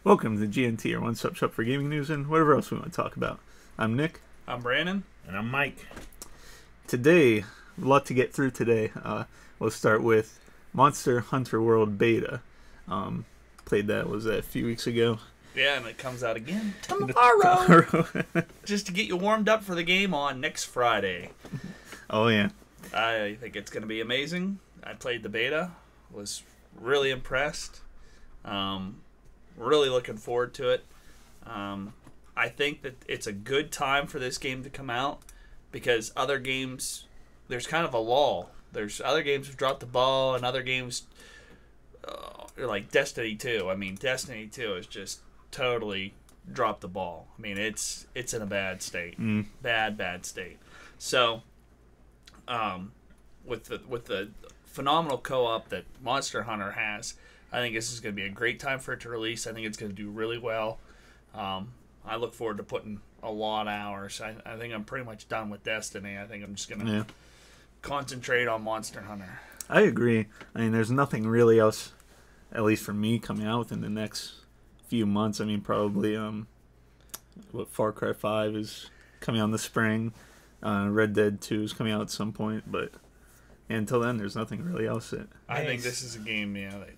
Welcome to GNT, your one-stop shop for gaming news and whatever else we want to talk about. I'm Nick. I'm Brandon. And I'm Mike. Today, a lot to get through today. We'll start with Monster Hunter World Beta. Played that, was that a few weeks ago? Yeah, and it comes out again tomorrow. Just to get you warmed up for the game on next Friday. Oh, yeah. I think it's going to be amazing. I played the beta. Was really impressed. Really looking forward to it. I think that it's a good time for this game to come out because other games, there's kind of a lull. There's other games have dropped the ball, and other games like Destiny 2. I mean, Destiny 2 has just totally dropped the ball. I mean, it's in a bad state, bad state. So, with the phenomenal co-op that Monster Hunter has, I think this is going to be a great time for it to release. I think it's going to do really well. I look forward to putting a lot of hours. I think I'm pretty much done with Destiny. I think I'm just going to concentrate on Monster Hunter. I agree. I mean, there's nothing really else, at least for me, coming out within the next few months. I mean, probably Far Cry 5 is coming out in the spring. Red Dead 2 is coming out at some point. But until then, there's nothing really else that... I think this is a game, that...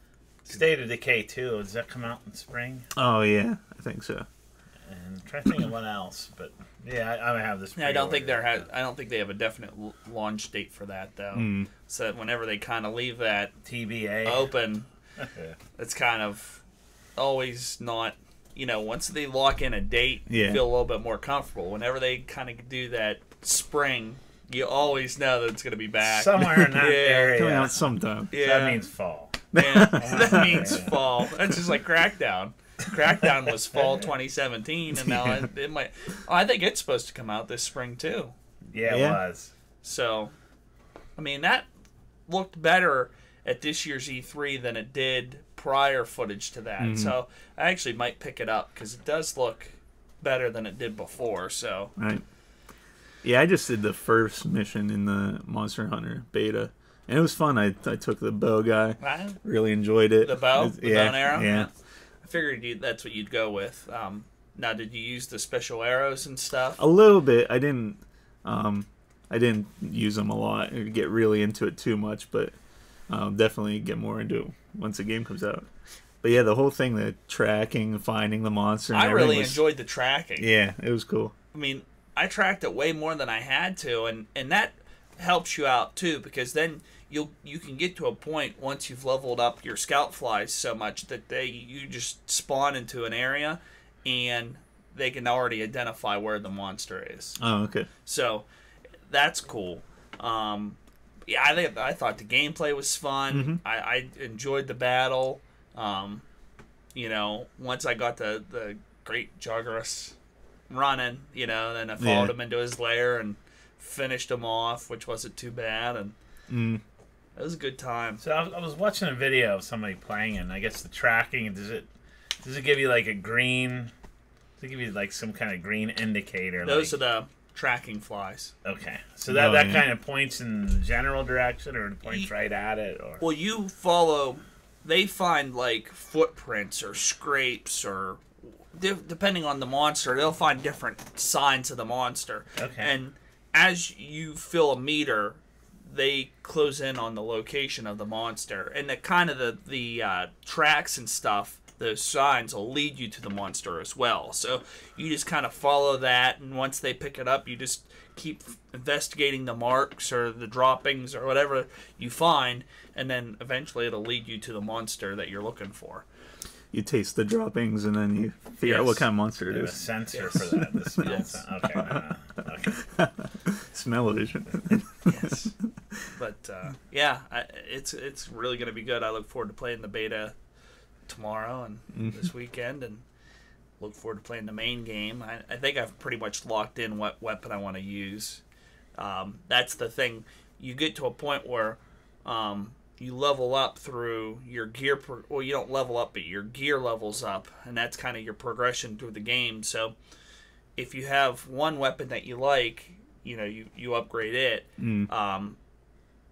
State of Decay 2, does that come out in spring? Oh, yeah, I think so. And I'm trying to think of what else, but yeah, I have this. I don't think they have a definite launch date for that though. So that whenever they kind of leave that TBA open, it's kind of always not. Once they lock in a date, you feel a little bit more comfortable. Whenever they kind of do that spring, you always know that it's going to be back somewhere in that area. Coming out sometime. Yeah, that means fall. Yeah, that means fall. That's just like Crackdown. Crackdown was fall 2017, and now it might. I think it's supposed to come out this spring too. Yeah, it was. So, I mean, that looked better at this year's E3 than it did prior footage to that. So I actually might pick it up because it does look better than it did before. So, right. Yeah, I just did the first mission in the Monster Hunter beta. And it was fun. I took the bow guy. Really enjoyed it. The bow? The bow and arrow? Yeah. I figured that's what you'd go with. Now, did you use the special arrows and stuff? A little bit. I didn't use them a lot or get really into it too much, but definitely get more into it once the game comes out. But yeah, the whole thing, the tracking, finding the monster, and I really enjoyed the tracking. Yeah, it was cool. I mean, I tracked it way more than I had to, and that helps you out too, because then you can get to a point once you've leveled up your scout flies so much that you just spawn into an area and they can already identify where the monster is. Oh, okay. So that's cool. Yeah, I thought the gameplay was fun. I enjoyed the battle. Once I got the great Jagras running, then I followed him into his lair and finished him off, which wasn't too bad, and it was a good time. So I was watching a video of somebody playing, and I guess the tracking, does it give you like a green? Does it give you like some kind of green indicator? Those are the tracking flies. Okay, so that kind of points in the general direction, or it points right at it, or well, you follow. They find like footprints or scrapes, or depending on the monster, they'll find different signs of the monster. Okay, and as you fill a meter, they close in on the location of the monster, and the kind of the tracks and stuff, those signs will lead you to the monster as well. So you just kind of follow that, and once they pick it up, you just keep investigating the marks or the droppings or whatever you find, and then eventually it'll lead you to the monster that you're looking for. You taste the droppings, and then you figure out what kind of monster it is. A sensor for that. The smell. Okay. Okay. Smell vision. Yes. But it's really going to be good. I look forward to playing the beta tomorrow and this weekend, and look forward to playing the main game. I think I've pretty much locked in what weapon I want to use. That's the thing. You get to a point where you level up through your gear. Well, you don't level up, but your gear levels up, and that's kind of your progression through the game. So if you have one weapon that you like, you upgrade it.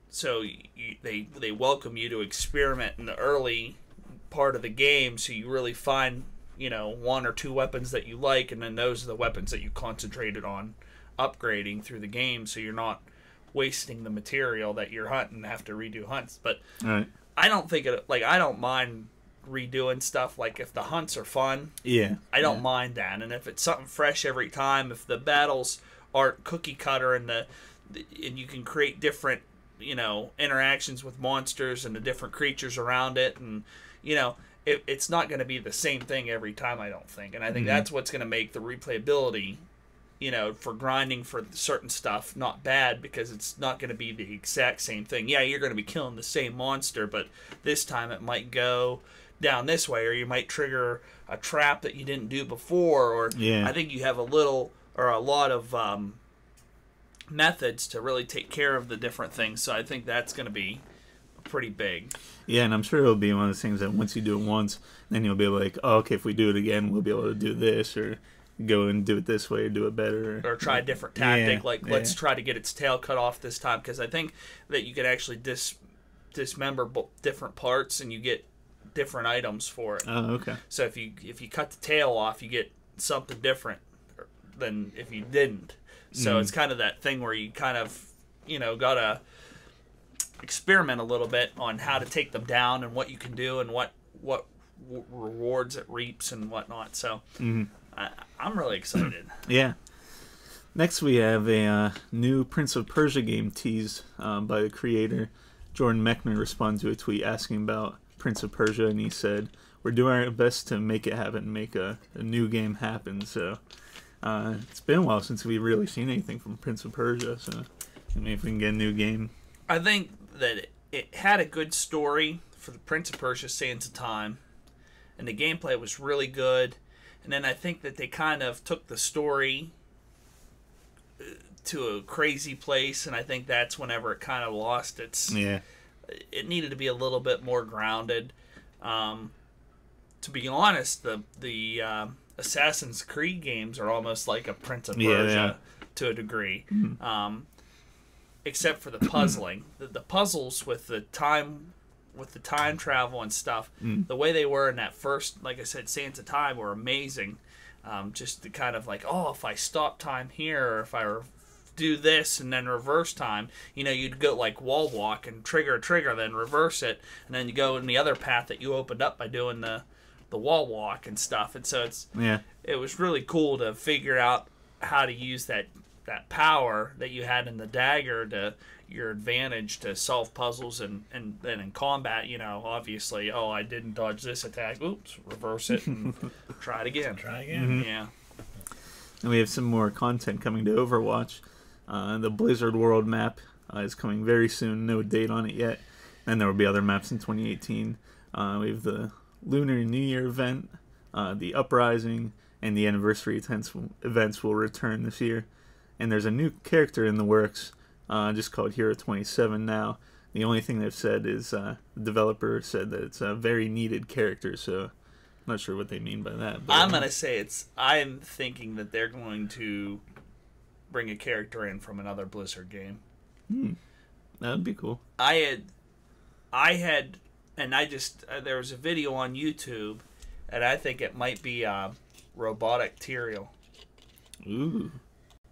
So they welcome you to experiment in the early part of the game, so you really find one or two weapons that you like, and then those are the weapons that you concentrated on upgrading through the game, so you're not wasting the material that you're hunting and have to redo hunts. But Right. I don't think I don't mind redoing stuff. Like, if the hunts are fun, Yeah. I don't mind that. And if it's something fresh every time, if the battles aren't cookie cutter and you can create different interactions with monsters and the different creatures around it, and it's not going to be the same thing every time, I don't think. And I think that's what's going to make the replayability, for grinding for certain stuff, not bad, because it's not going to be the exact same thing. Yeah, you're going to be killing the same monster, but this time it might go down this way, or you might trigger a trap that you didn't do before, or I think you have a lot of methods to really take care of the different things. So I think that's going to be pretty big. Yeah, and I'm sure it'll be one of those things that once you do it once, then you'll be like, oh, okay, if we do it again, we'll be able to do this, or go and do it this way, or do it better. Or try a different tactic, let's try to get its tail cut off this time, because I think that you could actually dismember different parts, and you get different items for it. Oh, okay. So if you cut the tail off, you get something different than if you didn't. So it's kind of that thing where you kind of, gotta experiment a little bit on how to take them down and what you can do and what rewards it reaps and whatnot. So I'm really excited. Yeah. Next we have a new Prince of Persia game teased by the creator. Jordan Mechner responded to a tweet asking about Prince of Persia, and he said, "We're doing our best to make it happen, make a new game happen." So it's been a while since we've really seen anything from Prince of Persia, so maybe if we can get a new game. I think that it had a good story for the Prince of Persia Sands of Time, and the gameplay was really good. And then I think that they kind of took the story to a crazy place, and I think that's whenever it kind of lost its... Yeah. It needed to be a little bit more grounded. To be honest, the Assassin's Creed games are almost like a Prince of Persia to a degree. Except for the puzzling. The puzzles with the time travel and stuff, the way they were in that first, like I said, Sands of Time, were amazing. Just the kind of like, if I stop time here, or if I do this and then reverse time, you'd go like wall walk and trigger, then reverse it, and then you go in the other path that you opened up by doing the wall walk and stuff. And so it was really cool to figure out how to use that power that you had in the dagger to your advantage to solve puzzles, and then in combat, obviously, I didn't dodge this attack, oops, reverse it and try it again. Yeah. And we have some more content coming to Overwatch. The Blizzard World map is coming very soon, no date on it yet, and there will be other maps in 2018. We have the Lunar New Year event, the Uprising, and the anniversary events will return this year. And there's a new character in the works, just called Hero 27 now. The only thing they've said is the developer said that it's a very needed character, so I'm not sure what they mean by that. But, I'm going to say I'm thinking that they're going to bring a character in from another Blizzard game. That would be cool. there was a video on YouTube, and I think it might be Robotic Tyrael. Ooh.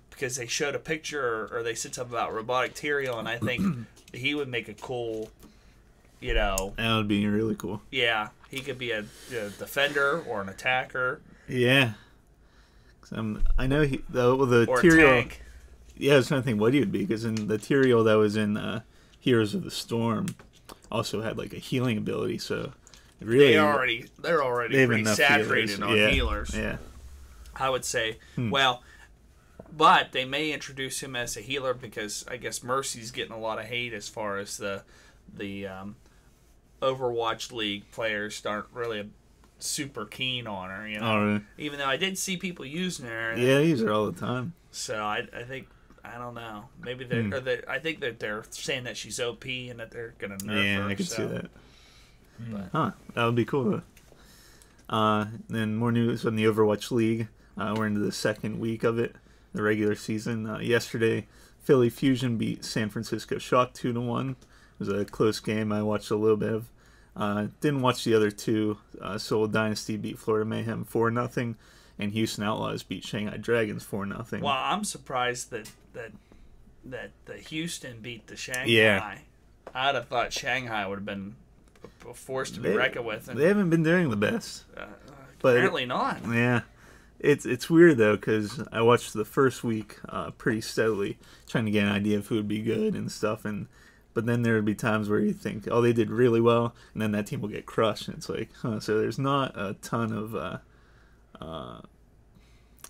Because they showed a picture, or they said something about Robotic Tyrael, and I think he would make a cool, That would be really cool. Yeah, he could be a defender or an attacker. Yeah. I know the or Tyrael. A tank. Yeah, I was trying to think what he would be, because in the Tyrael that was in Heroes of the Storm also had like a healing ability, so really they're already pretty saturated on healers. Yeah. I would say, but they may introduce him as a healer, because I guess Mercy's getting a lot of hate as far as the Overwatch League players aren't really super keen on her, Oh, really? Even though I did see people using her. Yeah, they use her all the time. So I think, I don't know. Maybe I think that they're saying that she's OP and that they're going to nerf her. Yeah, I could see that. But. That would be cool. Then more news on the Overwatch League. We're into the second week of it, the regular season. Yesterday, Philly Fusion beat San Francisco Shock 2-1. It was a close game. I watched a little bit of Didn't watch the other two. Seoul Dynasty beat Florida Mayhem 4-0, and Houston Outlaws beat Shanghai Dragons 4-0. Well, I'm surprised that the Houston beat the Shanghai. Yeah. I'd have thought Shanghai would have been a force to be reckoned with. And, they haven't been doing the best. Apparently not. Yeah. It's weird, though, because I watched the first week pretty steadily, trying to get an idea of who would be good and stuff. But then there would be times where you think, oh, they did really well, and then that team will get crushed. And it's like, so there's not a ton of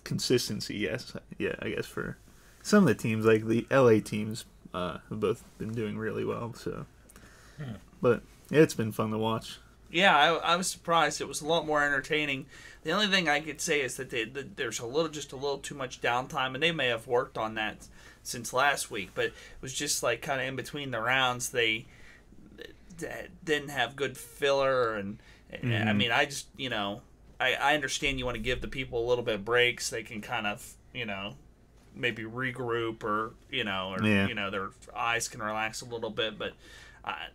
consistency, yes. Yeah, I guess for some of the teams, like the LA teams, have both been doing really well. So, But yeah, it's been fun to watch. Yeah, I was surprised. It was a lot more entertaining. The only thing I could say is that there's just a little too much downtime, and they may have worked on that since last week. But it was just like kind of in between the rounds, they didn't have good filler, and I mean, I just I understand you want to give the people a little bit of breaks. They can kind of maybe regroup or their eyes can relax a little bit, but.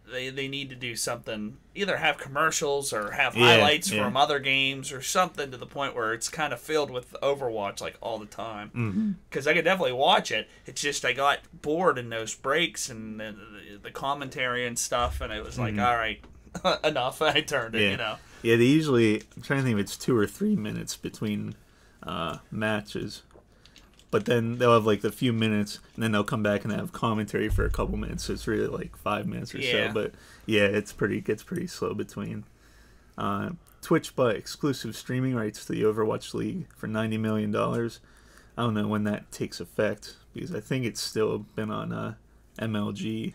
They need to do something, either have commercials or have highlights from other games or something to the point where it's kind of filled with Overwatch like all the time. Because I could definitely watch it. It's just I got bored in those breaks and the commentary and stuff, and it was like, all right, enough. I turned it, Yeah, they usually, I'm trying to think if it's 2 or 3 minutes between matches. But then they'll have like the few minutes, and then they'll come back and have commentary for a couple minutes. So it's really like 5 minutes or so. But yeah, it gets pretty slow between. Twitch bought exclusive streaming rights to the Overwatch League for $90 million. I don't know when that takes effect because I think it's still been on MLG,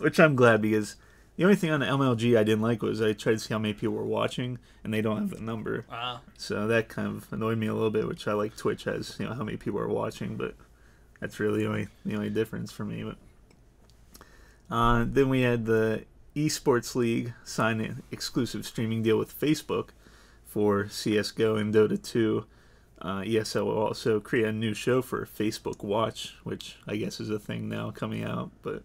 which I'm glad because the only thing on the MLG I didn't like was I tried to see how many people were watching, and they don't have the number. Wow. So that kind of annoyed me a little bit, which I like Twitch has, how many people are watching, but that's really the only difference for me. But then we had the ESports League sign an exclusive streaming deal with Facebook for CSGO and Dota 2. ESL will also create a new show for Facebook Watch, which I guess is a thing now coming out, but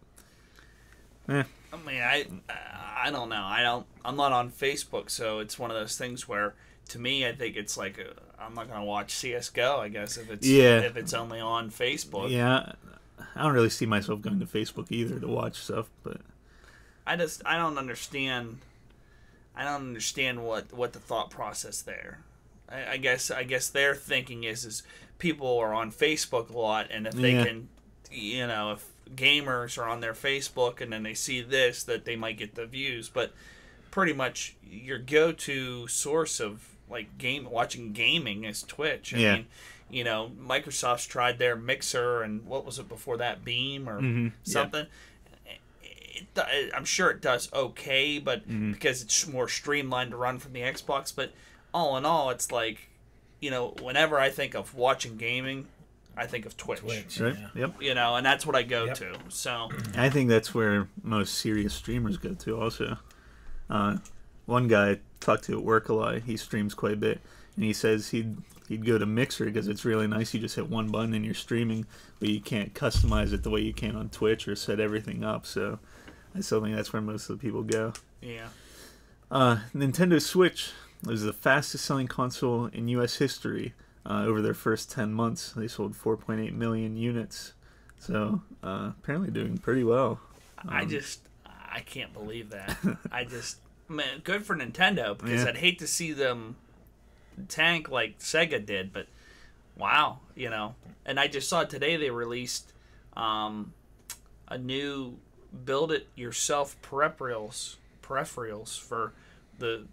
I mean, I don't know. I'm not on Facebook, so it's one of those things where, to me, I think it's like I'm not gonna watch CS:GO. I guess if it's only on Facebook. Yeah, I don't really see myself going to Facebook either to watch stuff, but I don't understand. I don't understand what the thought process there. I guess their thinking is people are on Facebook a lot, and if they can, if gamers are on their Facebook and then they see this, that they might get the views. But pretty much your go-to source of like watching gaming is Twitch. I mean, Microsoft's tried their Mixer, and what was it before that, Beam or something. I'm sure it does okay, but because it's more streamlined to run from the Xbox. But all in all, it's like, whenever I think of watching gaming, I think of Twitch. Right? Yeah. Yep. And that's what I go to. So I think that's where most serious streamers go to also. One guy I talked to at work a lot, he streams quite a bit, and he says he'd go to Mixer because it's really nice. You just hit one button and you're streaming, but you can't customize it the way you can on Twitch or set everything up. So I still think that's where most of the people go. Yeah. Nintendo Switch was the fastest selling console in U.S. history. Over their first 10 months, they sold 4.8 million units. So, apparently doing pretty well. I can't believe that. Man, good for Nintendo, because I'd hate to see them tank like Sega did, but wow, And I just saw today they released a new build-it-yourself peripherals for the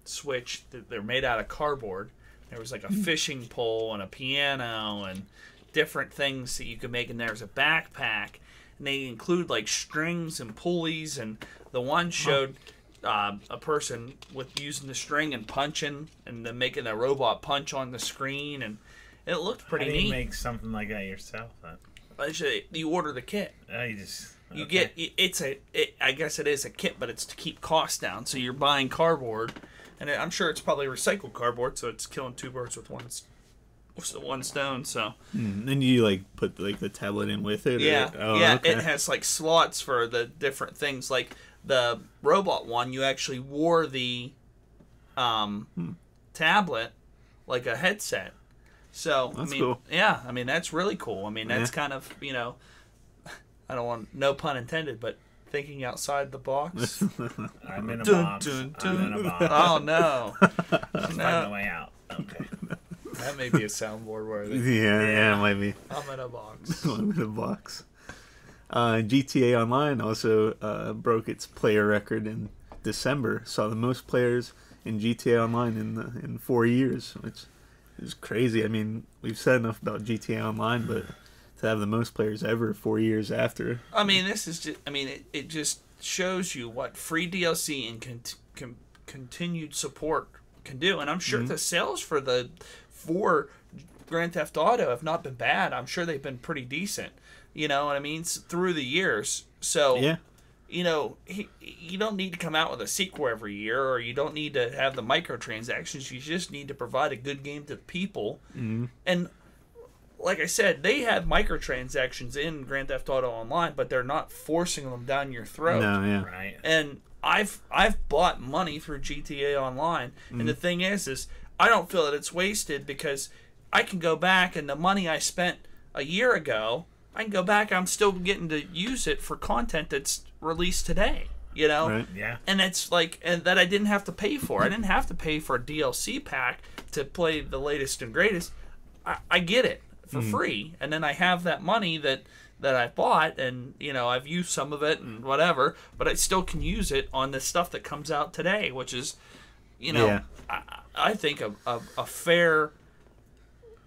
Switch. They're made out of cardboard. There was like a fishing pole and a piano and different things that you could make in there as a backpack. And they include like strings and pulleys. And the one showed a person with using the string and punching and then making a robot punch on the screen. And it looked pretty neat. How do you make something like that yourself then? Actually, you order the kit. You get I guess it is a kit, but it's to keep costs down. So you're buying cardboard. And I'm sure it's probably recycled cardboard, so it's killing two birds with one stone. So then you like put like the tablet in with it. Yeah, Okay. It has like slots for the different things. Like the robot one, you actually wore the tablet like a headset. So That's I mean, cool. yeah, I mean that's really cool. I mean that's kind of I don't want no pun intended, but thinking outside the box. I'm in a Dun, box. dun, I'm dun. in a box. Oh no, Find the way out. Okay. that may be a soundboard worthy. Yeah, it might be. I'm in a box. I'm in a box. GTA Online also broke its player record in December. Saw the most players in GTA Online in 4 years, which is crazy. I mean, we've said enough about GTA Online, but to have the most players ever 4 years after. I mean, this is just. I mean, it just shows you what free DLC and continued support can do. And I'm sure the sales for the 4 Grand Theft Auto have not been bad. I'm sure they've been pretty decent. You know what I mean? Through the years. So, Yeah. you know, you don't need to come out with a sequel every year, or you don't need to have the microtransactions. You just need to provide a good game to the people. And like I said, they have microtransactions in Grand Theft Auto Online, but they're not forcing them down your throat. No, yeah. Right. And I've bought money through GTA Online, and the thing is I don't feel that it's wasted, because I can go back and the money I spent a year ago, I can go back. I'm still getting to use it for content that's released today. You know, Right. Yeah. and it's like, and that I didn't have to pay for. I didn't have to pay for a DLC pack to play the latest and greatest. I get it for free, and then I have that money that I bought, and you know I've used some of it and whatever, but I still can use it on the stuff that comes out today, which is, you know, Yeah. I think a fair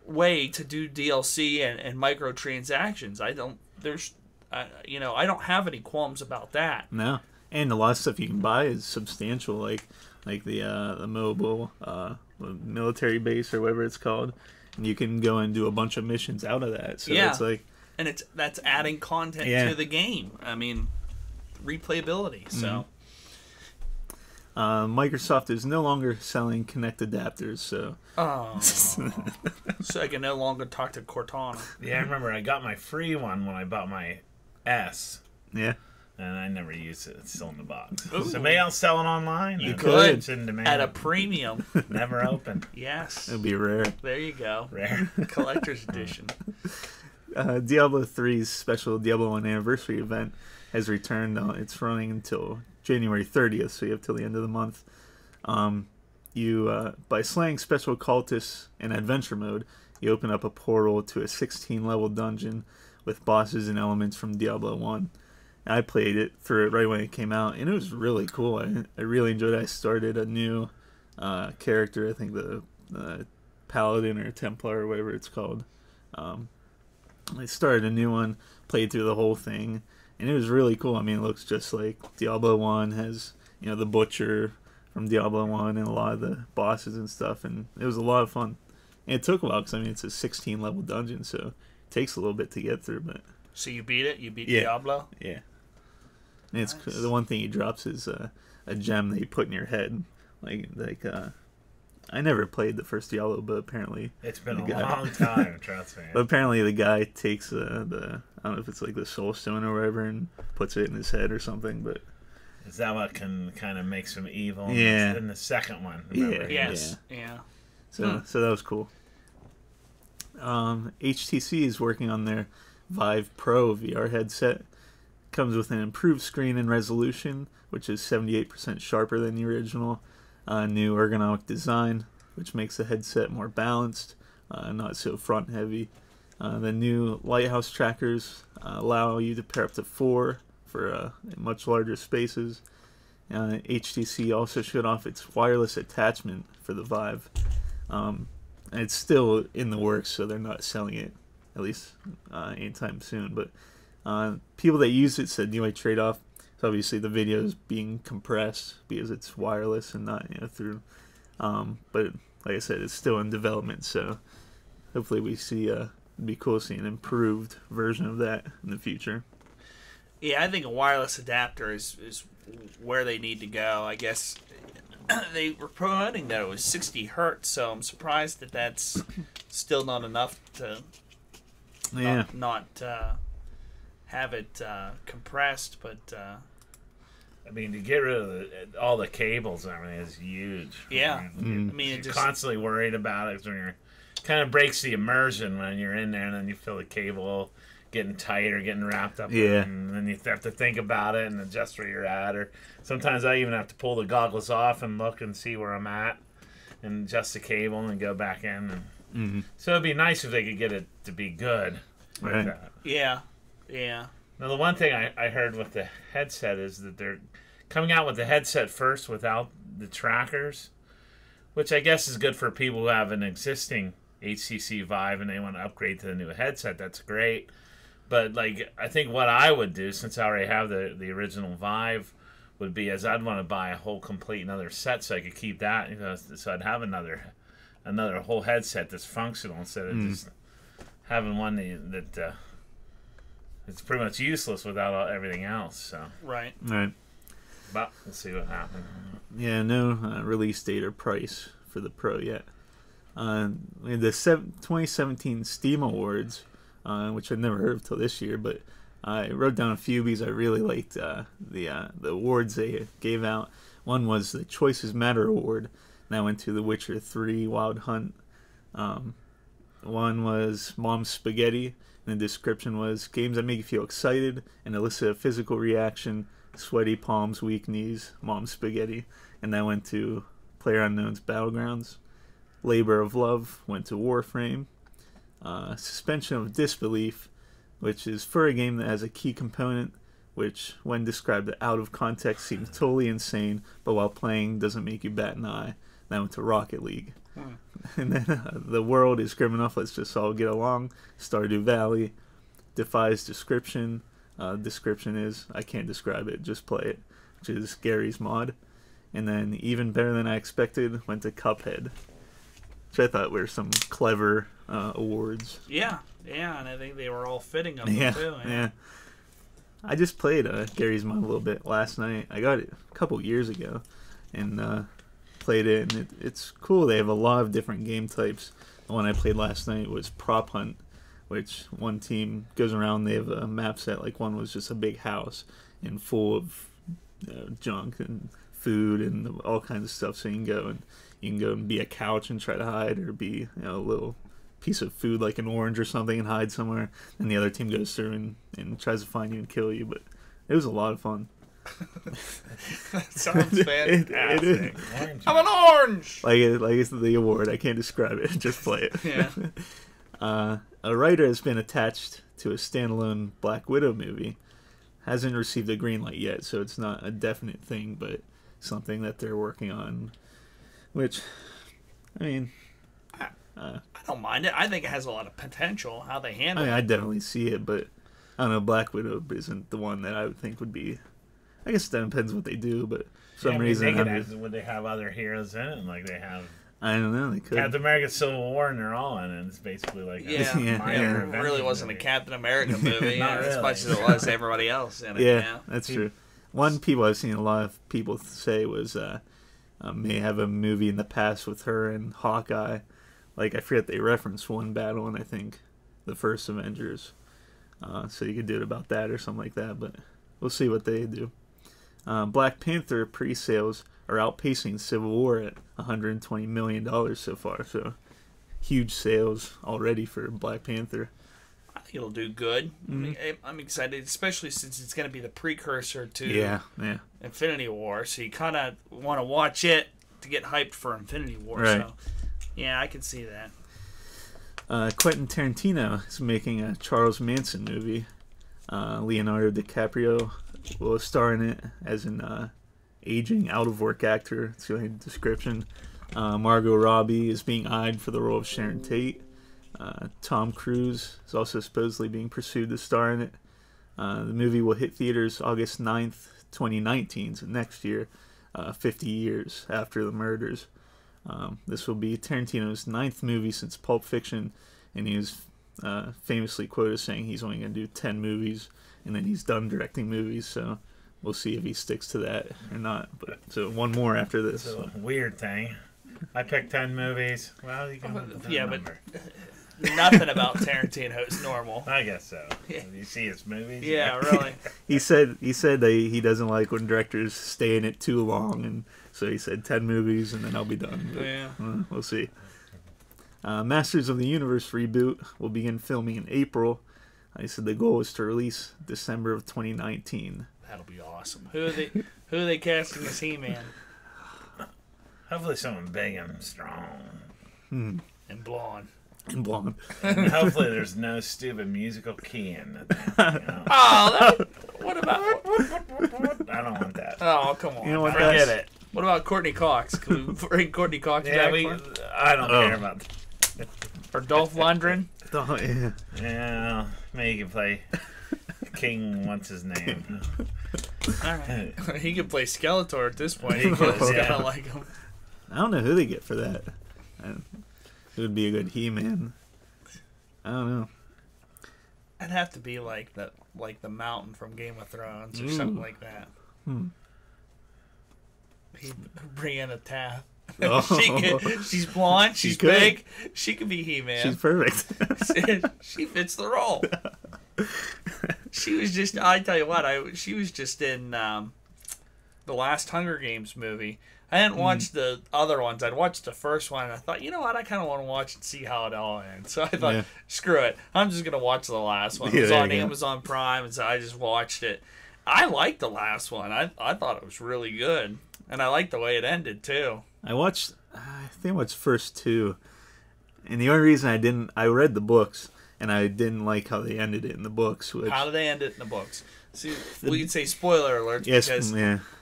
way to do DLC and microtransactions. I don't have any qualms about that. No. And a lot of stuff you can buy is substantial, like the mobile military base or whatever it's called, and you can go and do a bunch of missions out of that. So Yeah. it's like, And that's adding content to the game. I mean, replayability. So Microsoft is no longer selling Kinect adapters, so so I can no longer talk to Cortana. Yeah, I remember I got my free one when I bought my S, yeah. and I never used it. It's still in the box. Ooh. So maybe I'll sell it online. You then. could. It's in demand. At a premium. Never open. Yes. It'd be rare. There you go. Rare. Collector's edition. Diablo 3's special Diablo 1 anniversary event has returned. It's running until January 30th, so you have till the end of the month. By slaying special cultists in adventure mode, you open up a portal to a 16-level dungeon with bosses and elements from Diablo 1. I played it through it right when it came out, and it was really cool. I really enjoyed it. I started a new character, I think the Paladin or Templar or whatever it's called. I started a new one, played through the whole thing, and it was really cool. I mean, it looks just like Diablo 1, has, you know, the Butcher from Diablo 1 and a lot of the bosses and stuff, and it was a lot of fun. And it took a while because, I mean, it's a 16-level dungeon, so it takes a little bit to get through, but... So you beat it? You beat Yeah. Diablo? Yeah. And it's Nice. the one thing he drops is a gem that you put in your head. I never played the first Diablo, but apparently... It's been The a guy. long time, trust me. But apparently the guy takes the... I don't know if it's like the soul stone or whatever and puts it in his head or something, but... Is that what can kind of makes him evil? Yeah. In the second one, Yeah. remember? Yes. Yeah. So that was cool. HTC is working on their Vive Pro VR headset. Comes with an improved screen and resolution, which is 78% sharper than the original. New ergonomic design, which makes the headset more balanced, not so front heavy. The new lighthouse trackers allow you to pair up to 4 for much larger spaces. HTC also showed off its wireless attachment for the Vive. It's still in the works, so they're not selling it, at least anytime soon. But people that use it said the only trade-off is obviously the video is being compressed because it's wireless and not through. But like I said, it's still in development, so hopefully we see. It'd be cool to see an improved version of that in the future. Yeah, I think a wireless adapter is where they need to go. I guess they were promoting that it was 60 hertz, so I'm surprised that that's still not enough to not have it compressed. But I mean, to get rid of all the cables and everything is huge. Yeah. I mean, you're it just constantly worried about it when you're kind of breaks the immersion when you're in there and then you feel the cable getting tight or getting wrapped up in, and then you have to think about it and adjust where you're at. Or sometimes I even have to pull the goggles off and look and see where I'm at and adjust the cable and go back in. And so it'd be nice if they could get it to be good. Right. Like that. Yeah. Yeah. Now, the one thing I heard with the headset is that they're coming out with the headset first without the trackers, which I guess is good for people who have an existing HTC Vive and they want to upgrade to the new headset. That's great. But, like, I think what I would do, since I already have the original Vive, would be is I'd want to buy a whole complete another set so I could keep that. You know, so I'd have another whole headset that's functional instead of just having one that it's pretty much useless without everything else. So Right. but we'll see what happens. Yeah, no release date or price for the Pro yet. In the 2017 Steam Awards, which I'd never heard of till this year, but I wrote down a few because I really liked the awards they gave out. One was the Choices Matter Award, and that went to The Witcher 3 Wild Hunt. One was Mom's Spaghetti, and the description was games that make you feel excited and elicit a physical reaction. Sweaty palms, weak knees, Mom's Spaghetti, and that went to PlayerUnknown's Battlegrounds. Labor of Love went to Warframe. Suspension of Disbelief, which is for a game that has a key component, which when described out of context seems totally insane, but while playing doesn't make you bat an eye. That went to Rocket League. And then The World is Grim Enough, Let's Just All Get Along. Stardew Valley. Defies Description. Description is, I can't describe it, just play it, which is Gary's mod. And then Even Better Than I Expected went to Cuphead, which I thought were some clever awards. Yeah, and I think they were all fitting of them too. Yeah. I just played Gary's Mod a little bit last night. I got it a couple years ago, and played it, and it's cool. They have a lot of different game types. The one I played last night was Prop Hunt, which one team goes around. They have a map set. Like one was just a big house and full of junk and food and all kinds of stuff. So you can go and be a couch and try to hide, or be a little piece of food like an orange or something and hide somewhere. And the other team goes through and tries to find you and kill you. But it was a lot of fun. That sounds fantastic. It is. I'm an orange. Like it's the award. I can't describe it. Just play it. Yeah. A writer has been attached to a standalone Black Widow movie. Hasn't received a green light yet, so it's not a definite thing, but something that they're working on. Which, I mean, I don't mind it. I think it has a lot of potential. How they handle it. I definitely see it, but I don't know. Black Widow isn't the one that I would think would be. I guess that depends what they do, but for some reason, would they have other heroes in it? Like they have. I don't know. They could. Captain America: Civil War, and they're all in it. It's basically like it really wasn't a Captain America movie as much as it was everybody else in it. Yeah, that's true. One people I've seen a lot of people say was may have a movie in the past with her and Hawkeye. Like I forget they referenced one battle in I think the first Avengers, so you could do it about that or something like that. But we'll see what they do. Black Panther pre-sales are outpacing Civil War at $120 million so far. So huge sales already for Black Panther. I think it'll do good. Mm-hmm. I'm excited, especially since it's going to be the precursor to Infinity War. So you kind of want to watch it to get hyped for Infinity War. Right. So, yeah, I can see that. Quentin Tarantino is making a Charles Manson movie. Leonardo DiCaprio will star in it as an aging, out-of-work actor. It's the only description. Margot Robbie is being eyed for the role of Sharon Tate. Tom Cruise is also supposedly being pursued to star in it. The movie will hit theaters August 9th, 2019, so next year, 50 years after the murders. This will be Tarantino's 9th movie since Pulp Fiction, and he was famously quoted saying he's only going to do 10 movies, and then he's done directing movies, so we'll see if he sticks to that or not. But so one more after this. It's a weird thing. I picked 10 movies. Well, you can but Nothing about Tarantino is normal. I guess so. Yeah. You see his movies? Yeah, really. He said that he doesn't like when directors stay in it too long, and so he said 10 movies and then I'll be done. But, Yeah. we'll see. Masters of the Universe reboot will begin filming in April. I said the goal is to release December of 2019. That'll be awesome. Who are they casting as He-Man? Hopefully someone big and strong. And blonde. And blonde. And hopefully there's no stupid musical key in it. Oh, what about... I don't want that. Oh, come on. You know what? Forget it. What about Courtney Cox? Can we bring Courtney Cox Yeah, back? I don't care about that. Or Dolph Lundgren? Oh, yeah. Yeah, maybe you can play King, what's his name? All right. He could play Skeletor at this point. He could, It's yeah. kind of like him. I don't know who they get for that. It would be a good He-Man. I don't know. I'd have to be like the mountain from Game of Thrones or something like that. He'd bring in a Taff. Oh. She's blonde. She's could. big. She could be He-Man. She's perfect. She fits the role. She was just. I tell you what. She was just in the last Hunger Games movie. I hadn't watched the other ones. I'd watched the first one, and I thought, you know what? I kind of want to watch and see how it all ends. So I thought, screw it. I'm just going to watch the last one. It was on Amazon Prime, and so I just watched it. I liked the last one. I thought it was really good. And I liked the way it ended, too. I think I watched first two. And the only reason I read the books, and I didn't like how they ended it in the books. How do they end it in the books? See, we could say spoiler alerts because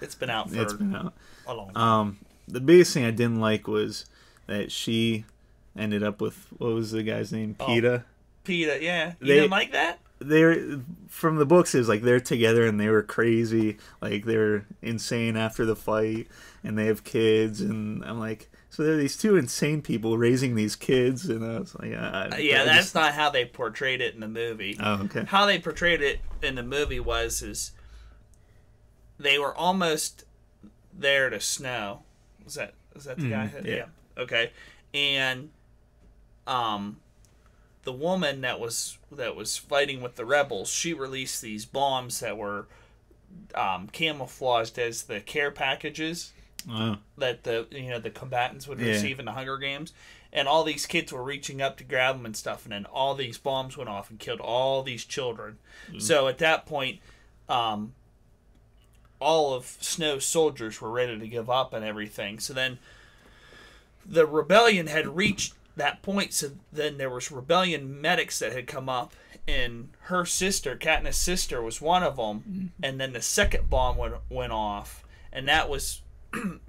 it's been out for a long time. The biggest thing I didn't like was that she ended up with, what was the guy's name? PETA. PETA, yeah. You didn't like that? They're from the books. It was like they're together and they were crazy, like they were insane after the fight, and they have kids. And I'm like, so there are these two insane people raising these kids, and I was like, that's not how they portrayed it in the movie. Oh, okay. How they portrayed it in the movie is they were almost there to Snow. Was that the guy? Yeah. Okay, and the woman that was fighting with the rebels, she released these bombs that were camouflaged as the care packages that the combatants would receive in the Hunger Games, and all these kids were reaching up to grab them and stuff, and then all these bombs went off and killed all these children. So at that point, all of Snow's soldiers were ready to give up and everything. So then the rebellion had reached that point, so then there was rebellion medics that had come up, and her sister, Katniss' sister, was one of them, and then the second bomb went off, and that was the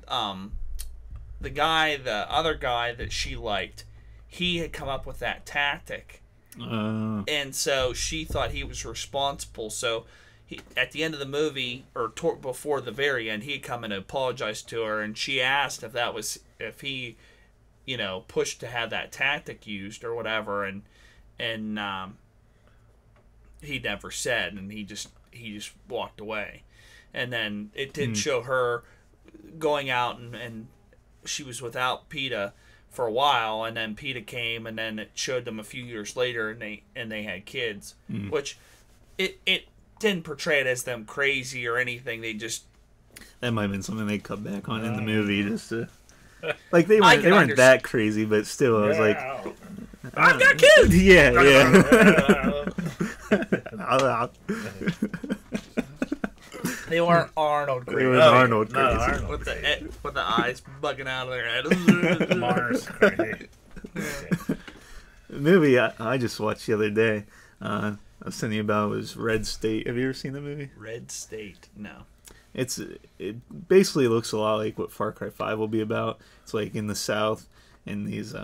other guy that she liked. He had come up with that tactic, and so she thought he was responsible. So at the end of the movie, or before the very end, he had come and apologized to her, and she asked if he pushed to have that tactic used or whatever, and he never said, and he just walked away. And then it did show her going out, and she was without PETA for a while, and then PETA came, and then it showed them a few years later, and they had kids, which it didn't portray it as them crazy or anything. They just, that might have been something they cut back on in the movie just to. Like they weren't that crazy, but still, I was like, I've got kids. Yeah. They weren't Arnold It crazy. was Arnold crazy. Arnold With the eyes bugging out of their head. Mars crazy. The movie I just watched the other day, I was telling you about, was Red State. Have you ever seen the movie? Red State, no. It basically looks a lot like what Far Cry 5 will be about. It's like in the South, and these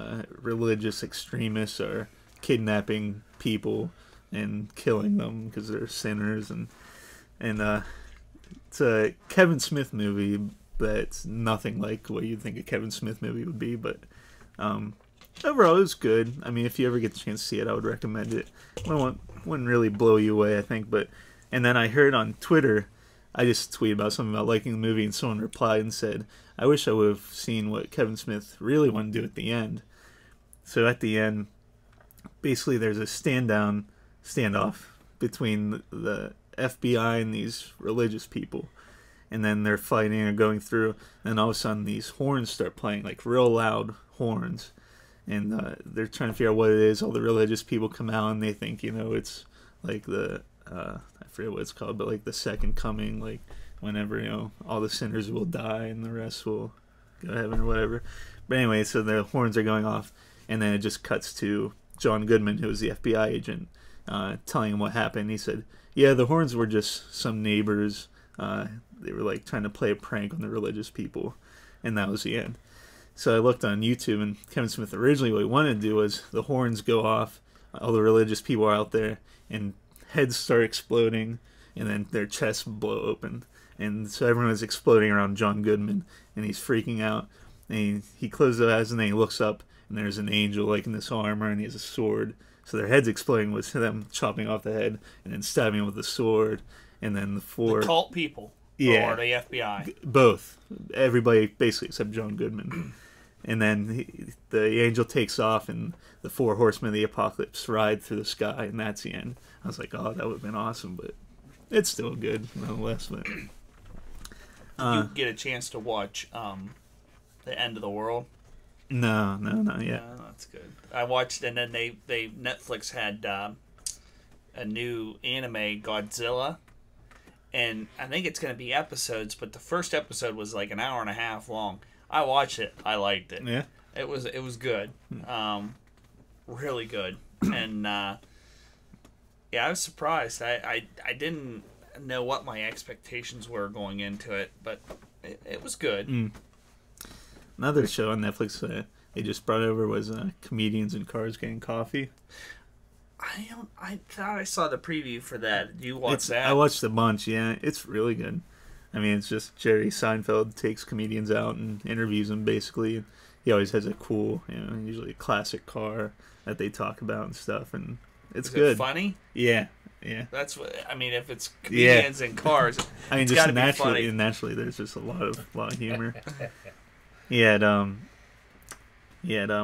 religious extremists are kidnapping people and killing them because they're sinners, and it's a Kevin Smith movie, but it's nothing like what you'd think a Kevin Smith movie would be. But overall, it was good. I mean, if you ever get the chance to see it, I would recommend it. It wouldn't really blow you away, I think. And then I heard on Twitter, I just tweeted about something about liking the movie, and someone replied and said, I wish I would have seen what Kevin Smith really wanted to do at the end. So at the end, basically there's a standoff between the FBI and these religious people, and then they're fighting or going through, and all of a sudden these horns start playing, like real loud horns, and they're trying to figure out what it is. All the religious people come out and they think, it's like the I forget what it's called, but like the second coming, like whenever all the sinners will die and the rest will go to heaven or whatever. But anyway, so the horns are going off, and then it just cuts to John Goodman, who was the FBI agent, telling him what happened. He said, yeah, the horns were just some neighbors. They were like trying to play a prank on the religious people, and that was the end. So I looked on YouTube, and Kevin Smith originally what he wanted to do was the horns go off, all the religious people are out there, and heads start exploding, and then their chests blow open. And so everyone is exploding around John Goodman, and he's freaking out. And he closes his eyes, and then he looks up, and there's an angel like in this armor, and he has a sword. So their heads exploding was them chopping off the head and then stabbing him with the sword. And then the cult people, yeah, or the FBI, both, everybody basically except John Goodman. And then the angel takes off, and the 4 horsemen of the apocalypse ride through the sky, and that's the end. I was like, oh, that would have been awesome, but it's still good nonetheless. But you get a chance to watch The End of the World? No, not yet. No, that's good. I watched, and then they Netflix had a new anime, Godzilla, and I think it's going to be episodes, but the first episode was like an hour and a half long. I watched it. I liked it. Yeah, it was good, really good, and yeah, I was surprised. I didn't know what my expectations were going into it, but it was good. Another show on Netflix they just brought over was Comedians in Cars Getting Coffee. I thought I saw the preview for that. Did you watch that? I watched a bunch. Yeah, it's really good. I mean, it's just Jerry Seinfeld takes comedians out and interviews them, basically. He always has a cool, usually a classic car that they talk about and stuff, and it's good. It funny? Yeah. That's what I mean. If it's comedians in cars, I mean, it's just naturally, there's just a lot of humor. He had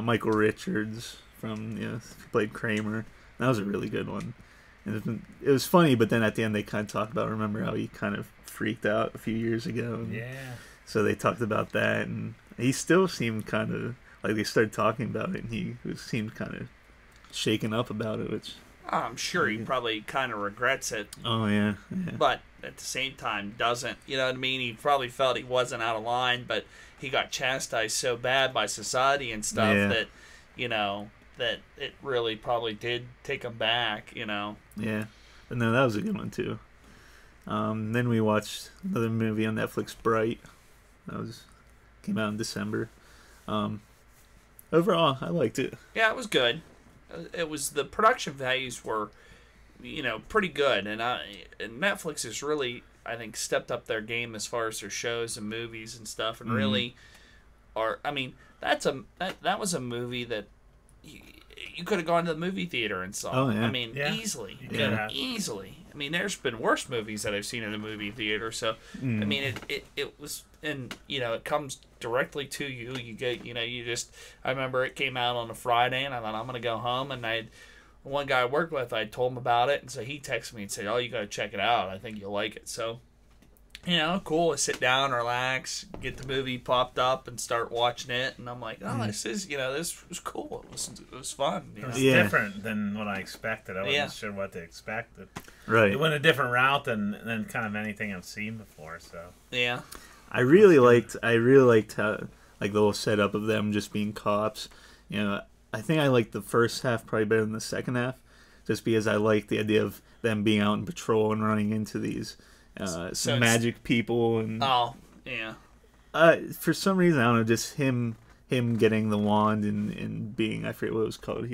Michael Richards from played Kramer. That was a really good one. And it was funny, but then at the end they kind of talked about, remember how he kind of freaked out a few years ago. And so they talked about that, and he still seemed kind of like they started talking about it, and he seemed kind of shaken up about it, which I'm sure he probably kind of regrets it. Oh yeah. But at the same time doesn't. You know what I mean? He probably felt he wasn't out of line, but he got chastised so bad by society and stuff that that it really probably did take him back. Yeah, but no, that was a good one too. Then we watched another movie on Netflix, Bright. Came out in December. Overall, I liked it. Yeah, it was good. The production values were, pretty good, and Netflix has really, I think, stepped up their game as far as their shows and movies and stuff, and really are. I mean, that was a movie that you could have gone to the movie theater and saw. Oh, yeah. I mean, easily. Easily. I mean, there's been worse movies that I've seen in a movie theater. So, I mean, it was, and it comes directly to you. You get, I remember it came out on a Friday, and I thought I'm gonna go home, and one guy I worked with, I told him about it, and so he texted me and said, "Oh, you gotta check it out. I think you'll like it." So, cool. I sit down, relax, get the movie popped up, and start watching it. And I'm like, oh, this is, this was cool. It was fun. It was different than what I expected. I wasn't sure what to expect. Right. It went a different route than kind of anything I've seen before. So yeah, I really liked how like the whole setup of them just being cops. I think I liked the first half probably better than the second half, just because I liked the idea of them being out in patrol and running into these. Some magic people and for some reason I don't know, just him getting the wand and being, I forget what it was called,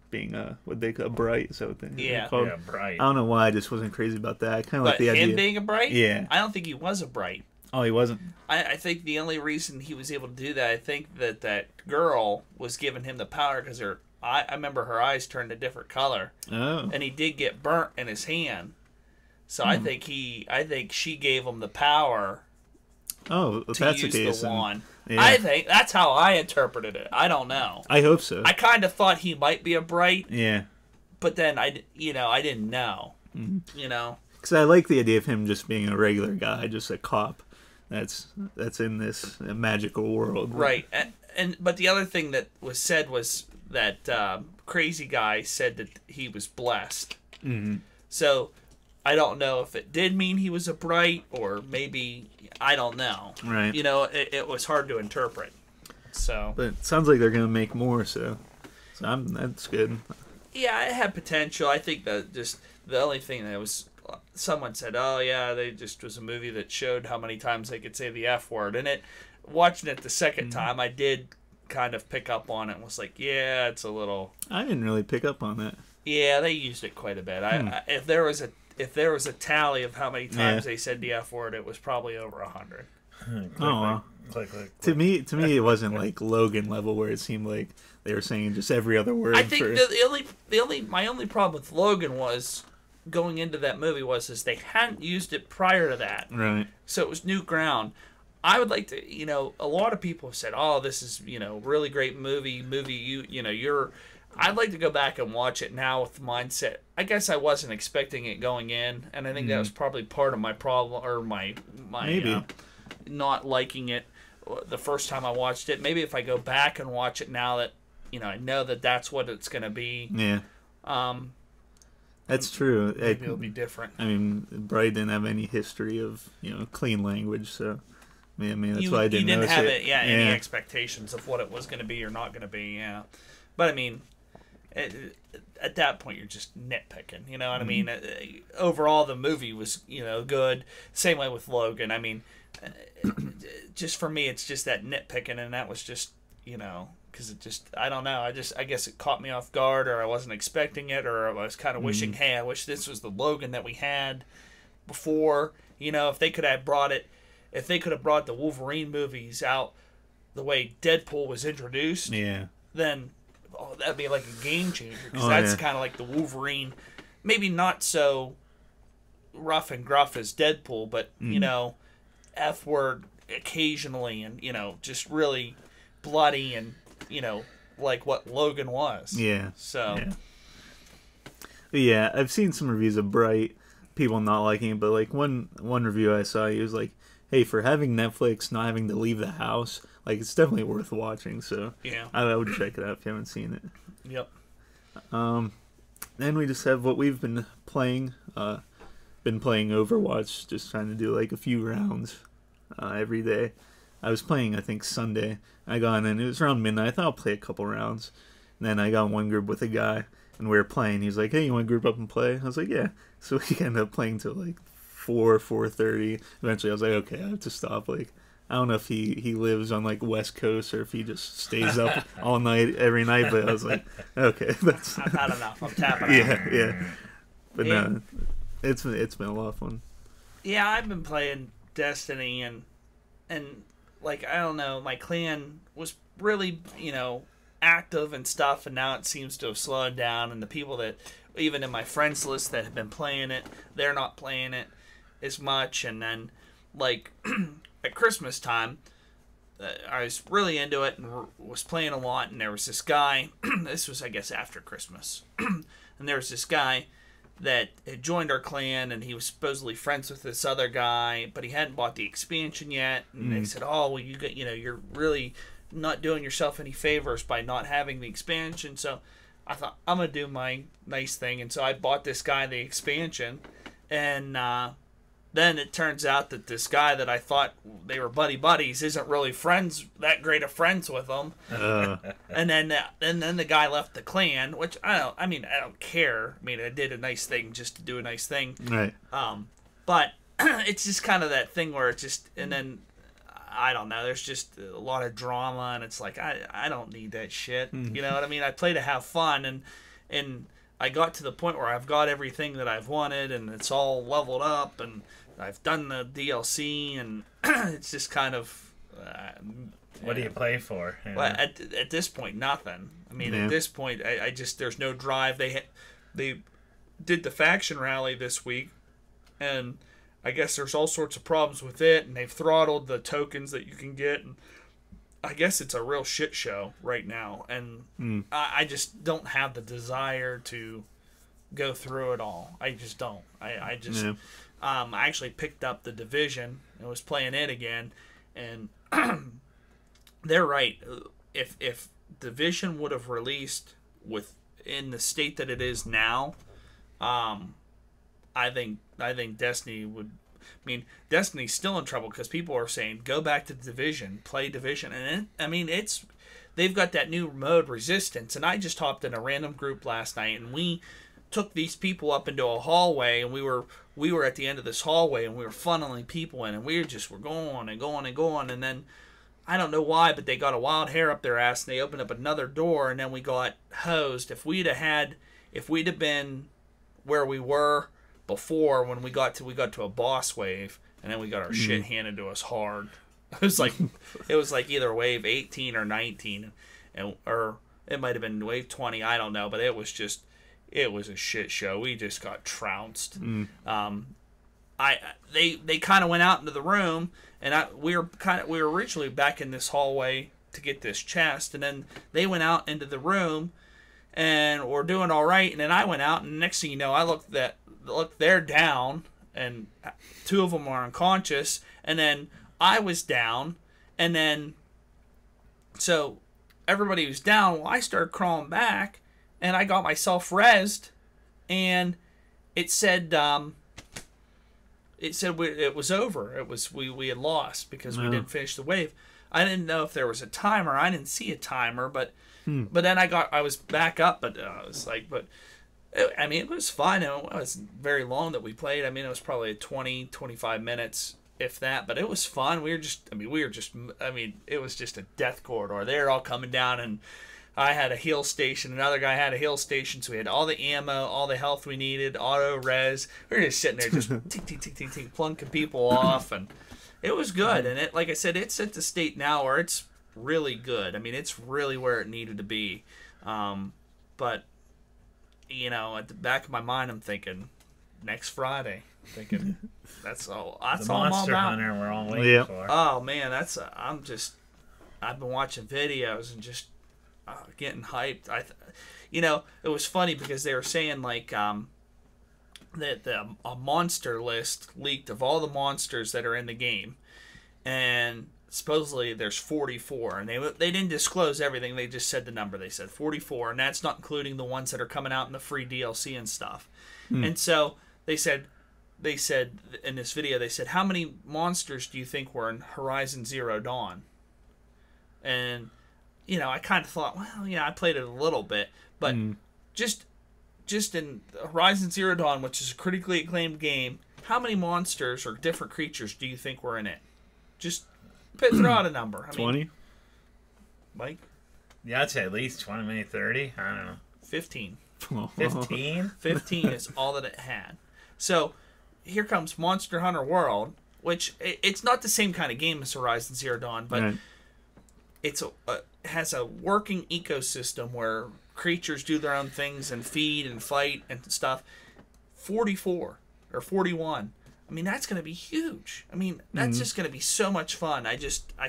being what they call Bright, so Bright. I don't know why I just wasn't crazy about that. I kind of like the idea him being a Bright. I don't think he was a Bright. Oh, he wasn't. I think the only reason he was able to do that, I think that girl was giving him the power because I remember her eyes turned a different color. Oh. And he did get burnt in his hand. So I think she gave him the power. Oh, if to that's use the case, the wand. Yeah. I think that's how I interpreted it. I don't know. I hope so. I kind of thought he might be a Bright, Yeah. but then I didn't know. You know, Because I like the idea of him just being a regular guy, just a cop that's in this magical world. right? But the other thing that was said was that crazy guy said that he was blessed. Mm-hmm. So I don't know if it did mean he was a Bright or maybe I don't know. Right. You know, it was hard to interpret. So, But it sounds like they're going to make more, so that's good. yeah, it had potential. I think that just the only thing that was, someone said, oh yeah, they just was a movie that showed how many times they could say the F word. And watching it the second time, I did kind of pick up on it and was like, yeah, it's a little. I didn't really pick up on that. Yeah, they used it quite a bit. If there was a tally of how many times they said the F word, it was probably over 100. Wow. Click, click. To me, it wasn't like Logan level where it seemed like they were saying just every other word. I think my only problem with Logan was going into that movie is they hadn't used it prior to that, Right. so it was new ground. I would like to, a lot of people have said, "Oh, this is, really great movie. I'd like to go back and watch it now with the mindset. I guess I wasn't expecting it going in, and I think that was probably part of my problem or my Maybe. Not liking it the first time I watched it. Maybe if I go back and watch it now that I know that that's what it's going to be. Yeah. That's true. Maybe it'll be different. I mean, Bright didn't have any history of clean language, so I mean that's why I didn't. You didn't have it. any expectations of what it was going to be or not going to be. Yeah, but I mean, at that point you're just nitpicking. You know what I mean? Overall, the movie was good. Same way with Logan. I mean, just for me, it's just that nitpicking, and that was just because it just, I don't know. I guess it caught me off guard, or I wasn't expecting it, or I was kind of wishing, hey, I wish this was the Logan that we had before. If they could have brought the Wolverine movies out the way Deadpool was introduced, then that'd be like a game changer, because that's kind of like the Wolverine, maybe not so rough and gruff as Deadpool, but F word occasionally, and just really bloody, and like what Logan was. Yeah. So. Yeah, I've seen some reviews of Bright, people not liking it, but like one review I saw, he was like, "Hey, for having Netflix, not having to leave the house, like it's definitely worth watching." So yeah, I would check it out if you haven't seen it. Yep. Then we just have what we've been playing. Been playing Overwatch, just trying to do like a few rounds every day. I was playing, I think, Sunday. I got in, and it was around midnight. I thought I'll play a couple rounds. And then I got in one group with a guy, and we were playing. He was like, "Hey, you want to group up and play?" I was like, "Yeah." So we ended up playing till like 4:30. Eventually, I was like, "Okay, I have to stop." Like, I don't know if he lives on like West Coast or if he just stays up all night every night. But I was like, "Okay, that's." I've had enough. I'm tapping out. Yeah. But no, it's been a lot of fun. Yeah, I've been playing Destiny, and like, I don't know, my clan was really, active and stuff, and now it seems to have slowed down, and the people that, even in my friends list that have been playing it, they're not playing it as much. And then, like, at Christmas time, I was really into it and was playing a lot, and there was this guy, this was, I guess, after Christmas, and there was this guy that had joined our clan, and he was supposedly friends with this other guy, but he hadn't bought the expansion yet. And they said, "Oh, well, you're really not doing yourself any favors by not having the expansion." So I thought, I'm gonna do my nice thing, and so I bought this guy the expansion, and then it turns out that this guy that I thought they were buddies isn't really that great of friends with him. And then the guy left the clan, which I don't care. I mean, I did a nice thing just to do a nice thing. Right. But it's just kind of that thing where it's just, and then I don't know, there's just a lot of drama, and it's like, I don't need that shit. You know what I mean? I play to have fun, and I got to the point where I've got everything that I've wanted, and it's all leveled up, and I've done the DLC, and it's just kind of. What do you play for? Well, at this point, nothing. I mean, at this point, I just, there's no drive. They did the faction rally this week, and I guess there's all sorts of problems with it, and they've throttled the tokens that you can get, and I guess it's a real shit show right now, and I just don't have the desire to go through it all. I just don't. I actually picked up the Division and was playing it again, and they're right. If Division would have released in the state that it is now, I think Destiny would. I mean, Destiny's still in trouble because people are saying go back to the Division, play Division, and they've got that new mode Resistance, and I just hopped in a random group last night, and we took these people up into a hallway, and we were at the end of this hallway, and we were funneling people in, and we're going and going and going, and then I don't know why, but they got a wild hair up their ass, and they opened up another door, and then we got hosed. If we'd have been where we were before, when we got to a boss wave, and then we got our shit handed to us hard. It was like either wave 18 or 19, or it might have been wave 20. I don't know, but it was a shit show. We just got trounced. They kind of went out into the room, and we were originally back in this hallway to get this chest, and then they went out into the room, and we're doing all right, and then I went out, and next thing you know, I looked, they're down, and two of them are unconscious, and then I was down, and then so everybody was down. Well, I started crawling back, and I got myself rezzed, and it said it was over. It was we had lost because we didn't finish the wave. I didn't know if there was a timer. I didn't see a timer, but then I was back up, but I was like, it was fun. It wasn't very long that we played. I mean, it was probably 20, 25 minutes, if that, but it was fun. It was just a death corridor. They were all coming down, and I had a heal station. Another guy had a heal station, so we had all the ammo, all the health we needed, auto res. We were just sitting there, just tick, tick, tick, tick, tick, plunking people off, and it was good. And like I said, it's at the state now where it's really good. I mean, it's really where it needed to be. But at the back of my mind, I'm thinking next Friday. Thinking that's all. That's the all Monster I'm about. Hunter we're all waiting for. Oh man, I've been watching videos and just getting hyped. It was funny because they were saying like that a monster list leaked of all the monsters that are in the game, and supposedly there's 44, and they didn't disclose everything. They just said the number. They said 44, and that's not including the ones that are coming out in the free DLC and stuff. And so they said in this video, they said, how many monsters do you think were in Horizon Zero Dawn? And I kind of thought, well, yeah, I played it a little bit, but just in Horizon Zero Dawn, which is a critically acclaimed game, how many monsters or different creatures do you think were in it? Just throw out a number. 20? Mike? Yeah, I'd say at least 20, maybe 30. I don't know. 15. 15? 15 is all that it had. So here comes Monster Hunter World, which it's not the same kind of game as Horizon Zero Dawn, but it has a working ecosystem where creatures do their own things and feed and fight and stuff. 44 or 41. I mean, that's going to be huge. I mean, that's just going to be so much fun. I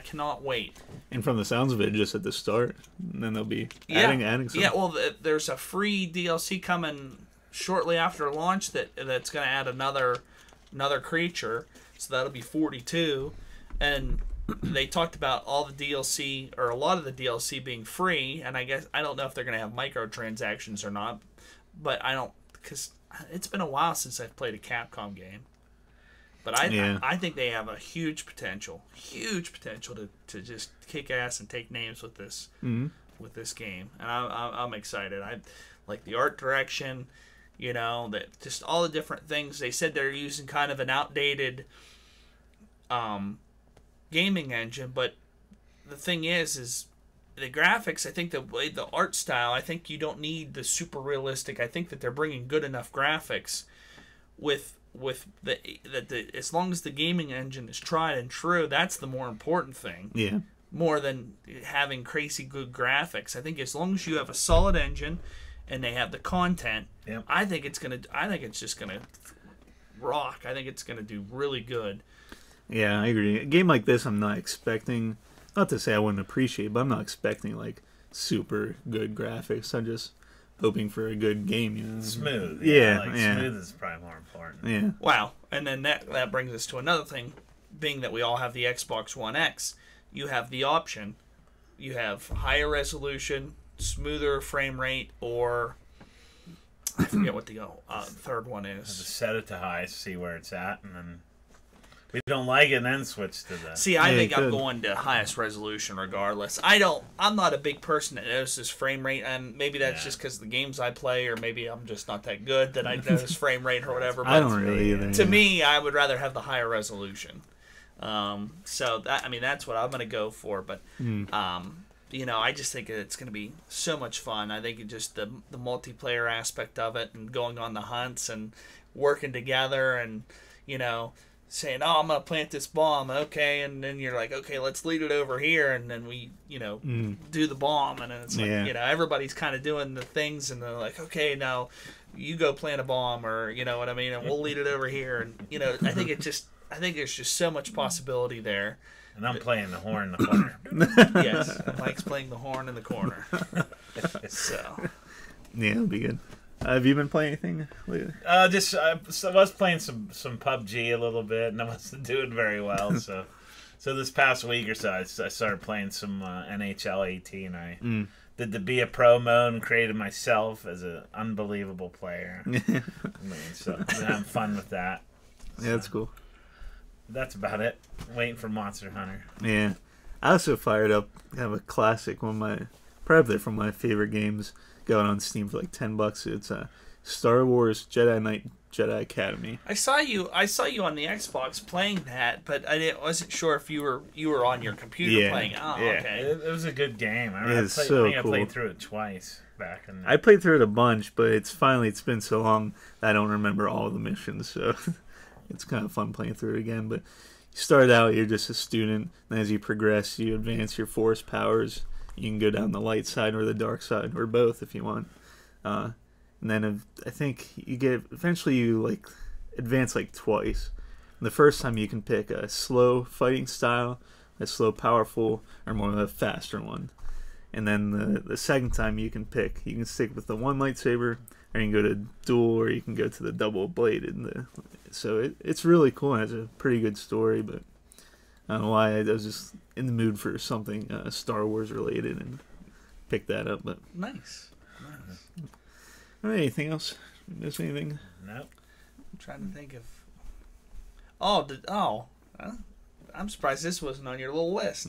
cannot wait. And from the sounds of it, just at the start, and then they'll be adding some. Yeah, well, there's a free DLC coming shortly after launch that's going to add another creature, so that'll be 42. And they talked about all the DLC, or a lot of the DLC being free, and I don't know if they're going to have microtransactions or not, but because it's been a while since I've played a Capcom game. But I think they have a huge potential to just kick ass and take names with this game, and I'm excited. I like the art direction, that just all the different things. They said they're using kind of an outdated gaming engine, but the thing is the graphics. I think the art style. I think you don't need the super realistic. I think that they're bringing good enough graphics with as long as the gaming engine is tried and true, that's the more important thing. Yeah. More than having crazy good graphics. I think as long as you have a solid engine and they have the content, I think it's just gonna rock. I think it's gonna do really good. Yeah, I agree. A game like this, I'm not expecting not to say I wouldn't appreciate, but I'm not expecting like super good graphics. I'm just hoping for a good game, you know. Smooth. Yeah, Like, yeah. smooth is probably more important. Yeah. Wow. And then that brings us to another thing. Being that we all have the Xbox One X, you have the option. You have higher resolution, smoother frame rate, or I forget what the third one is. Just set it to high, see where it's at, and then if we don't like it, then switch to the... See, I Yeah, think I'm good. going to highest resolution regardless. I'm not a big person that notices frame rate, and maybe that's Yeah. just because the games I play, or maybe I'm just not that good that I notice frame rate or whatever. But I don't really either. to me, I would rather have the higher resolution. So that's what I'm going to go for. But I just think it's going to be so much fun. I think it just the multiplayer aspect of it, and going on the hunts and working together, and saying, "Oh, I'm going to plant this bomb." Okay, and then you're like, "Okay, let's lead it over here," and then we do the bomb, and then it's like everybody's kind of doing the things, and they're like, "Okay, now you go plant a bomb," or you know what I mean, and we'll lead it over here, and I think there's just so much possibility there. And I'm playing the horn in the corner. Yes, and Mike's playing the horn in the corner. So Yeah, it'll be good. Have you been playing anything lately? I was playing some PUBG a little bit, and I wasn't doing very well. So this past week or so, I started playing some NHL 18. I did the Be a Pro mode and created myself as an unbelievable player. So I'm having fun with that. Yeah, that's cool. That's about it. Waiting for Monster Hunter. Yeah. I also fired up kind of a classic, probably from my favorite games, going on Steam for like $10. It's Star Wars Jedi Knight Jedi Academy. I saw you on the Xbox playing that, but wasn't sure if you were on your computer playing it. Oh, yeah. okay. It was a good game. I It's so think cool. I played through it twice back in the... I played through it a bunch, but it's been so long that I don't remember all the missions, so it's kind of fun playing through it again. But you start out, you're just a student, and as you progress, you advance your force powers. You can go down the light side or the dark side, or both if you want. And then I think eventually you like advance like twice. And the first time you can pick a slow fighting style, a slow powerful, or more of a faster one. And then the second time you can stick with the one lightsaber, or you can go to dual, or you can go to the double bladed. So it's really cool. It has a pretty good story, but I don't know why I was just in the mood for something Star Wars related and picked that up. But Nice. all right, anything else? Miss anything? Nope. I'm trying to think of. I'm surprised this wasn't on your little list.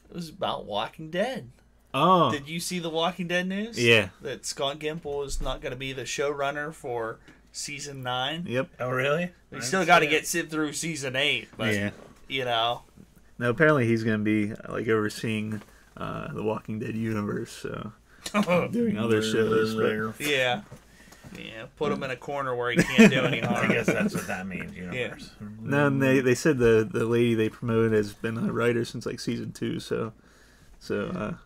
It was about Walking Dead. Oh, Did you see the Walking Dead news? yeah. That Scott Gimple is not going to be the showrunner for season 9. Yep. Oh, really? We still got to get through season 8, but Yeah. you Now apparently he's going to be like overseeing the Walking Dead universe, so doing other shows. But yeah. Put him in a corner where he can't do any I harm. guess that's what that means, universe. no, and they said the lady they promoted has been a writer since like season 2, so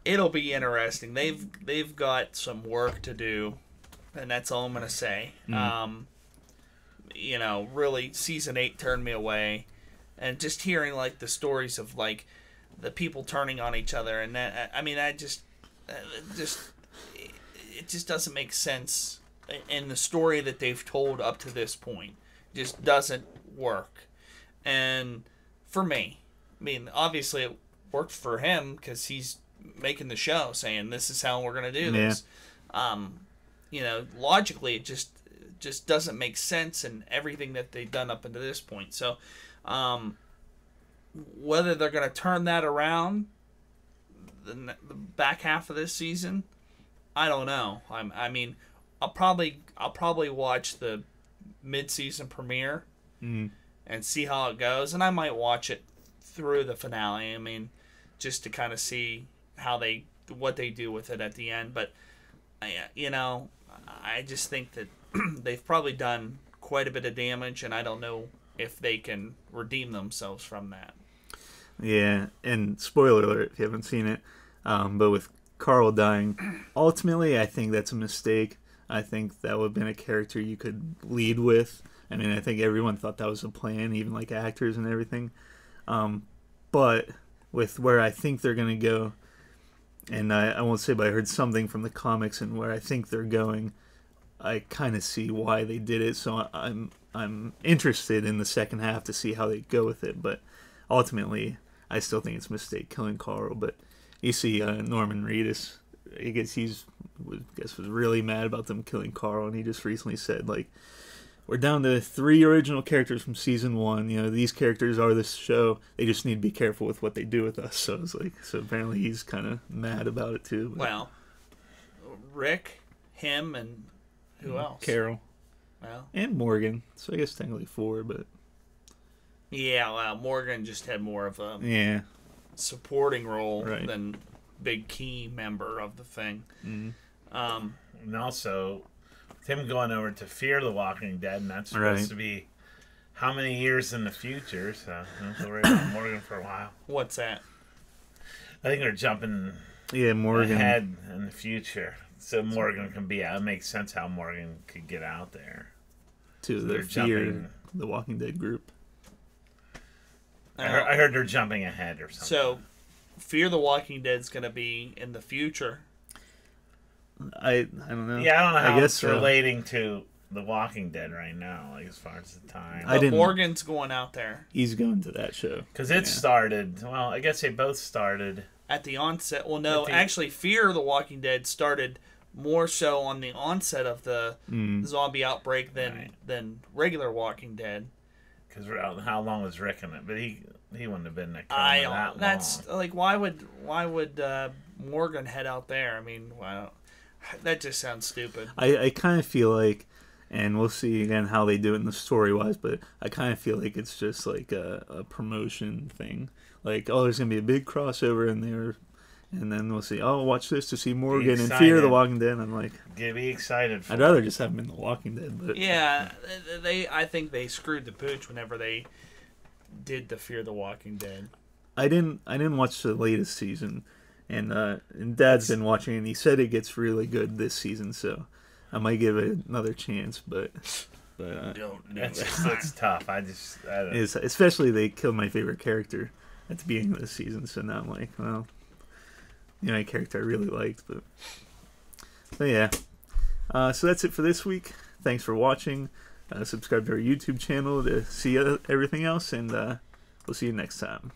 It'll be interesting. They've got some work to do, and that's all I'm gonna say. Really, season 8 turned me away, and just hearing like the stories of like the people turning on each other, and that it just doesn't make sense in the story that they've told up to this point. Just doesn't work, and for me, obviously it worked for him because he's making the show, saying this is how we're gonna do this. Logically, it just doesn't make sense in everything that they've done up until this point. So, whether they're gonna turn that around the back half of this season, I don't know. I'll probably watch the mid-season premiere and see how it goes, and I might watch it through the finale. Just to kind of see what they do with it at the end. But I just think that they've probably done quite a bit of damage, and I don't know if they can redeem themselves from that. yeah. And spoiler alert if you haven't seen it, but with Carl dying, ultimately I think that's a mistake. I think that would have been a character you could lead with. I think everyone thought that was a plan, even like actors and everything. But with where I think they're gonna go, and I won't say, but I heard something from the comics and where I think they're going. I kind of see why they did it, so I'm interested in the second half to see how they go with it. But ultimately, I still think it's a mistake killing Carl. But you see, Norman Reedus, I guess was really mad about them killing Carl, and he just recently said, like, we're down to 3 original characters from season 1. You know, these characters are this show. They just need to be careful with what they do with us. So it's like, so apparently he's kind of mad about it too. But. Well, Rick, him, and who else? Carol. Well, and Morgan. So I guess technically 4, but yeah, well, Morgan just had more of a supporting role than big key member of the thing. Mm-hmm. And also, him going over to Fear the Walking Dead, and that's supposed to be how many years in the future, so I don't have to worry about Morgan for a while. What's that? I think they're jumping Morgan ahead in the future, so Morgan can be out. It makes sense how Morgan could get out there. To So the they're Fear jumping. the Walking Dead group. I heard they're jumping ahead or something. So, Fear the Walking Dead's going to be in the future. I don't know. Yeah, I don't know how I guess it's so. relating to The Walking Dead right now, like as far as the time. But Morgan's going out there. He's going to that show. Because it started, well, I guess they both started. At the onset. Well, no, actually, Fear the Walking Dead started more so on the onset of the zombie outbreak than regular Walking Dead. Because how long was Rick in it? But he wouldn't have been that long. That's like, why would Morgan head out there? I mean, wow, that just sounds stupid. I kind of feel like, and we'll see again how they do it in the story wise, but I kind of feel like it's just like a promotion thing. Like, oh, there's gonna be a big crossover in there, and then we'll see. Oh, watch this to see Morgan and Fear the Walking Dead. I'm like, be excited. I'd rather just have him in The Walking Dead. But yeah, I think they screwed the pooch whenever they did the Fear the Walking Dead. I didn't watch the latest season, and Dad's been watching, and he said it gets really good this season, so I might give it another chance. But don't do it's tough. I don't. Especially they killed my favorite character at the beginning of the season, so now I'm like, well, you know, a character I really liked, but yeah. So that's it for this week. Thanks for watching. Subscribe to our YouTube channel to see everything else, and we'll see you next time.